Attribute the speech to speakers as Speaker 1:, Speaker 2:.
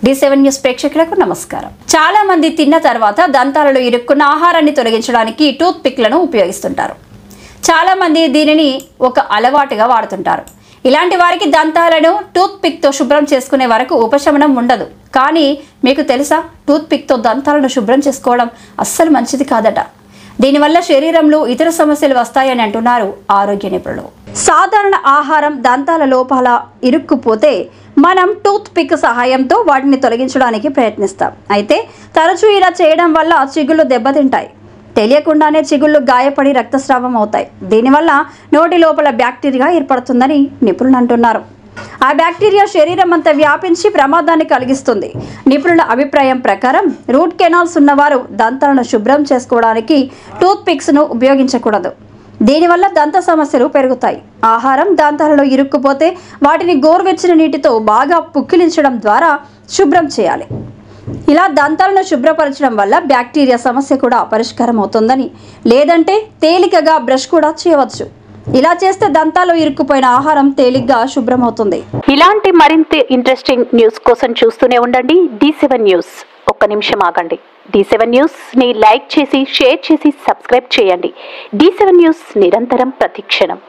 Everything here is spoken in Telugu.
Speaker 1: D7 న్యూస్ ప్రేక్షకులకు నమస్కారం. చాలా మంది తిన్న తర్వాత దంతాలలో ఇరుక్కున్న ఆహారాన్ని తొలగించడానికి టూత్ పిక్లను ఉపయోగిస్తుంటారు. చాలా మంది దీనిని ఒక అలవాటుగా వాడుతుంటారు. ఇలాంటి వారికి దంతాలను టూత్ పిక్ తో శుభ్రం చేసుకునే వరకు ఉపశమనం ఉండదు. కానీ మీకు తెలుసా, టూత్ పిక్ తో దంతాలను శుభ్రం చేసుకోవడం అస్సలు మంచిది కాదట. దీనివల్ల శరీరంలో ఇతర సమస్యలు వస్తాయని అంటున్నారు ఆరోగ్య నిపుణులు. సాధారణ ఆహారం దంతాల లోపల ఇరుక్కుపోతే మనం టూత్ పిక్ సహాయంతో వాటిని తొలగించడానికి ప్రయత్నిస్తాం. అయితే తరచూ ఇలా చేయడం వల్ల చిగుళ్ళు దెబ్బతింటాయి. తెలియకుండానే చిగుళ్ళు గాయపడి రక్తస్రావం అవుతాయి. దీనివల్ల నోటి లోపల బ్యాక్టీరియా ఏర్పడుతుందని నిపుణులు అంటున్నారు. ఆ బ్యాక్టీరియా శరీరం అంతా వ్యాపించి ప్రమాదాన్ని కలిగిస్తుంది. నిపుణుల అభిప్రాయం ప్రకారం రూట్ కెనాల్స్ ఉన్నవారు దంతాలను శుభ్రం చేసుకోవడానికి టూత్ పిక్స్ను ఉపయోగించకూడదు. దీనివల్ల దంత సమస్యలు పెరుగుతాయి. ఆహారం దంతాలలో ఇరుక్కుపోతే వాటిని గోరువెచ్చని నీటితో బాగా పుక్కిలించడం ద్వారా శుభ్రం చేయాలి. ఇలా దంతాలను శుభ్రపరచడం వల్ల బ్యాక్టీరియా సమస్య కూడా పరిష్కారం అవుతుందని, లేదంటే తేలికగా బ్రష్ కూడా చేయవచ్చు. ఇలా చేస్తే దంతాల్లో ఇరుక్కుపోయిన ఆహారం తేలిగ్గా శుభ్రమవుతుంది.
Speaker 2: ఇలాంటి మరింత ఇంట్రెస్టింగ్ న్యూస్ కోసం చూస్తూనే ఉండండి D7 న్యూస్. ఒక్క నిమిషం ఆగండి. D7 న్యూస్ ని లైక్ చేసి, షేర్ చేసి, సబ్స్క్రైబ్ చేయండి. D7 న్యూస్ నిరంతరం ప్రతిక్షణం.